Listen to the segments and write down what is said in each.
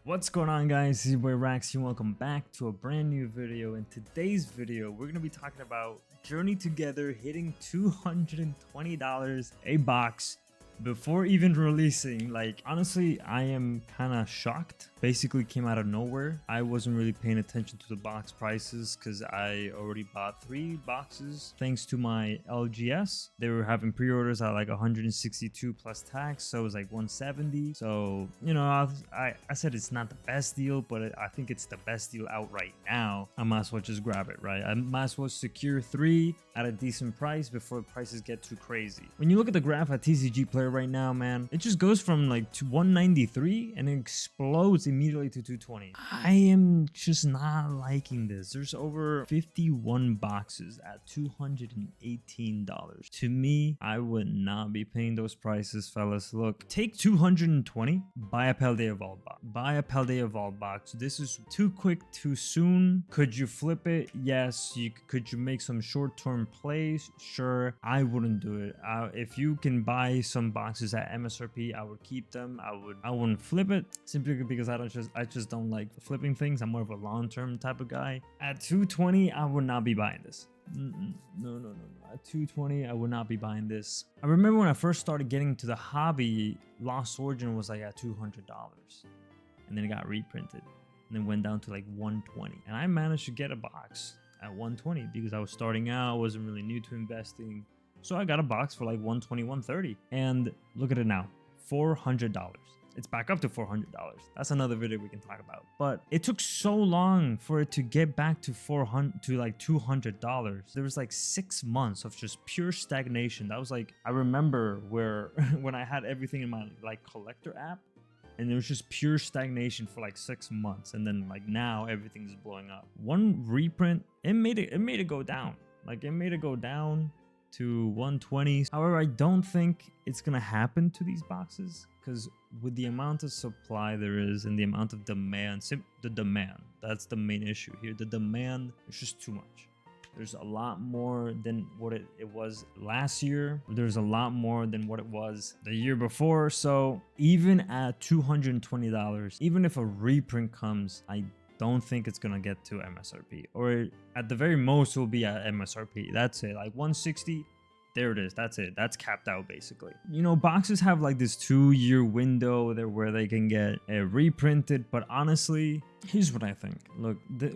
What's going on, guys? This is your boy Rax and welcome back to a brand new video. In today's video, we're going to be talking about Journey Together hitting $220 a box before even releasing. Like, honestly, I am kind of shocked. Basically came out of nowhere. I wasn't really paying attention to the box prices because I already bought 3 boxes thanks to my LGS. They were having pre-orders at like 162 plus tax, so it was like 170. So, you know, I said it's not the best deal, but I think it's the best deal out right now. I might as well just grab it, right? I might as well secure 3 at a decent price before prices get too crazy. When you look at the graph at TCG Player right now, man, it just goes from like to 193 and it explodes immediately to 220. I am just not liking this. There's over 51 boxes at $218. To me, I would not be paying those prices, fellas. Look, take 220, buy a Paldea Vault box. Buy a Paldea Vault box. This is too quick, too soon. Could you flip it? Yes. Could you make some short-term plays? Sure. I wouldn't do it. If you can buy some boxes at MSRP, I would keep them. I wouldn't flip it simply because I just don't like flipping things. I'm more of a long-term type of guy. At 220, I would not be buying this. No. At 220, I would not be buying this. I remember when I first started getting to the hobby, Lost Origin was like at $200, and then it got reprinted, and then went down to like 120. And I managed to get a box at 120 because I was starting out, I wasn't really new to investing. So I got a box for like 120, 130, and look at it now, $400. It's back up to $400. That's another video we can talk about. But it took so long for it to get back to $200. There was like 6 months of just pure stagnation. That was like, I remember where when I had everything in my like collector app, and it was just pure stagnation for like 6 months, and then like now everything's blowing up. One reprint, it made it go down. Like, it made it go down to 120s. However, I don't think it's gonna happen to these boxes because with the amount of supply there is and the amount of demand, the demand, that's the main issue here. The demand is just too much. There's a lot more than what it was last year. There's a lot more than what it was the year before. So even at $220, even if a reprint comes, I don't think it's gonna get to MSRP, or at the very most it will be at MSRP. That's it, like 160. There it is. That's it. That's capped out basically. You know, boxes have like this 2-year window there where they can get reprinted, but honestly, here's what I think. Look, the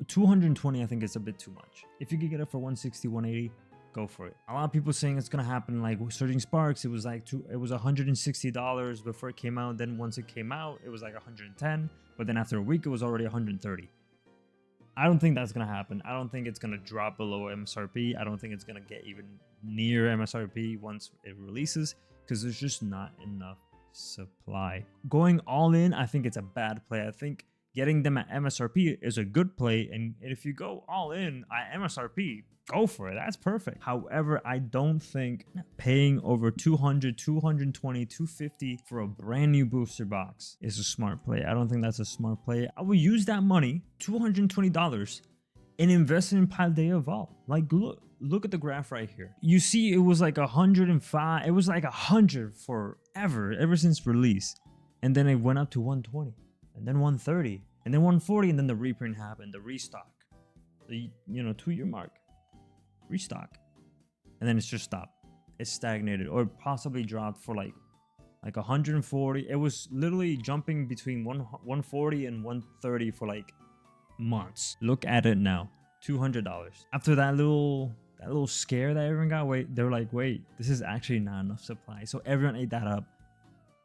220 I think is a bit too much. If you could get it for 160, 180, go for it. A lot of people saying it's gonna happen like Surging Sparks. It was like it was $160 before it came out. Then once it came out, it was like 110. But then after a week, it was already 130. I don't think that's gonna happen. I don't think it's gonna drop below MSRP. I don't think it's gonna get even near MSRP once it releases because there's just not enough supply. Going all in, I think it's a bad play. I think getting them at MSRP is a good play, and if you go all in at MSRP, go for it. That's perfect. However, I don't think paying over 200, 220, 250 for a brand new booster box is a smart play. I don't think that's a smart play. I will use that money, $220, and invest in Paldea Vault. Like, look at the graph right here. You see, it was like 105. It was like 100 forever, ever since release, and then it went up to 120, and then 130, and then 140, and then the reprint happened, the restock, the 2-year mark. Restock, and then it's just stopped. It's stagnated or possibly dropped for like 140. It was literally jumping between 140 and 130 for like months. Look at it now, $200. After that little scare that everyone got, they were like, wait, this is actually not enough supply. So everyone ate that up.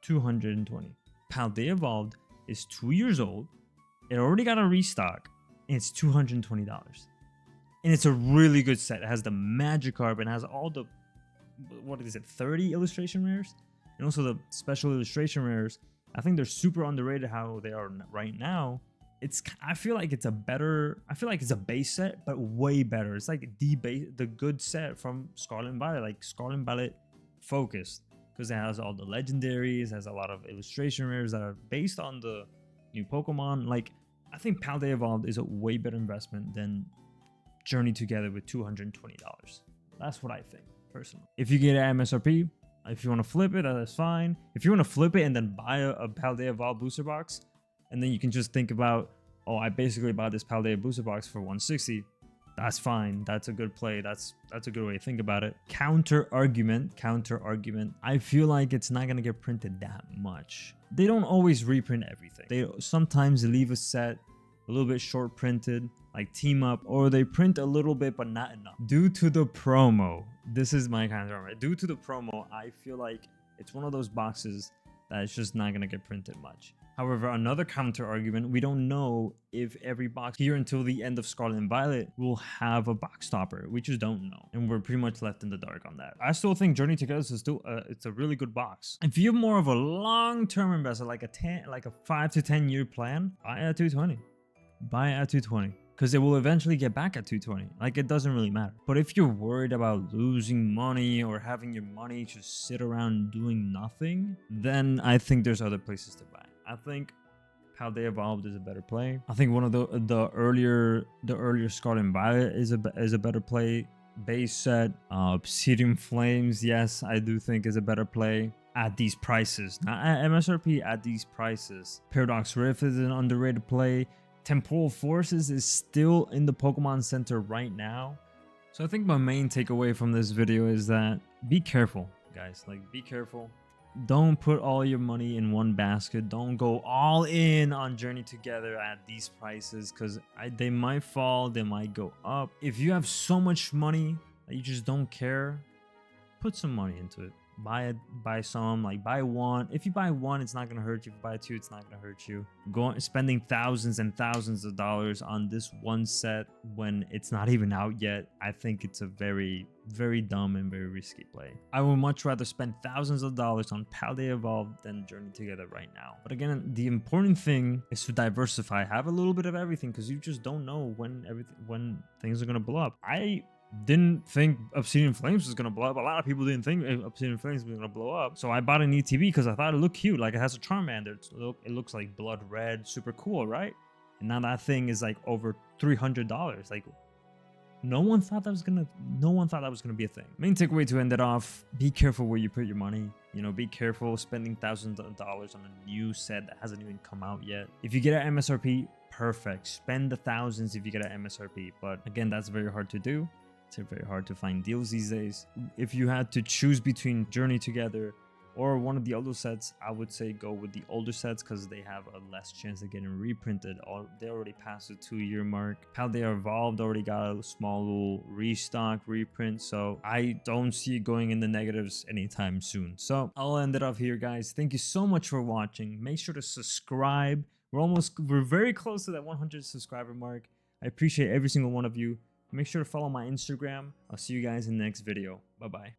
220. Paldea Vault is 2 years old. It already got a restock, and it's $220. And it's a really good set. It has the Magikarp and has all the, 30 illustration rares? And also the special illustration rares. I think they're super underrated how they are right now. I feel like it's a base set, but way better. It's like the good set from Scarlet and Violet, like Scarlet and Violet focused. Because it has all the legendaries, has a lot of illustration rares that are based on the new Pokemon. Like, I think Paldea Vault is a way better investment than Journey Together with $220. That's what I think personally. If you get an MSRP, if you want to flip it, that's fine. If you want to flip it and then buy a Paldea Vault booster box, And then you can just think about, oh, I basically bought this Paldea booster box for 160. That's fine. That's a good play. That's a good way to think about it. Counter argument. I feel like it's not gonna get printed that much. They don't always reprint everything. They sometimes leave a set a little bit short printed, like team up, or they print a little bit but not enough. Due to the promo, this is my counter argument. Due to the promo, I feel like it's one of those boxes that it's just not gonna get printed much. However, another counter argument, we don't know if every box here until the end of Scarlet and Violet will have a box stopper. We just don't know. And we're pretty much left in the dark on that. I still think Journey Together is still it's a really good box. If you're more of a long-term investor, like a 5 to 10 year plan, buy at 220. Buy at 220. Because it will eventually get back at 220. Like, it doesn't really matter. But if you're worried about losing money or having your money just sit around doing nothing, then I think there's other places to buy. I think Paldea Evolved is a better play. I think one of the earlier Scarlet and Violet is a better play. Base set, Obsidian Flames, yes, I do think is a better play at these prices. Not at MSRP, at these prices. Paradox Rift is an underrated play. Temporal Forces is still in the Pokemon Center right now. So I think my main takeaway from this video is that be careful, guys. Like, be careful. Don't put all your money in one basket. Don't go all in on Journey Together at these prices, because they might fall, they might go up. If you have so much money that you just don't care, put some money into it. Buy some, like buy one. If you buy one, it's not gonna hurt you. If you buy two, it's not gonna hurt you. Spending thousands and thousands of dollars on this one set when it's not even out yet, I think it's a very, very dumb and very risky play. I would much rather spend thousands of dollars on Paldea Evolved than Journey Together right now. But again, the important thing is to diversify. Have a little bit of everything, because you just don't know when things are gonna blow up. I didn't think Obsidian Flames was gonna blow up. A lot of people didn't think Obsidian Flames was gonna blow up. So I bought an ETB because I thought it looked cute. Like, it has a Charmander. It looks like blood red, super cool, right? And now that thing is like over $300. Like, no one thought that was gonna be a thing. Main takeaway to end it off: be careful where you put your money. You know, be careful spending thousands of dollars on a new set that hasn't even come out yet. If you get at MSRP, perfect. Spend the thousands if you get at MSRP. But again, that's very hard to do. It's very hard to find deals these days. If you had to choose between Journey Together or one of the older sets, I would say go with the older sets, because they have a less chance of getting reprinted. They already passed the 2-year mark. Paldea Evolved already got a small little restock reprint, so I don't see it going in the negatives anytime soon. So I'll end it off here, guys. Thank you so much for watching. Make sure to subscribe. We're very close to that 100 subscriber mark. I appreciate every single one of you. Make sure to follow my Instagram. I'll see you guys in the next video. Bye-bye.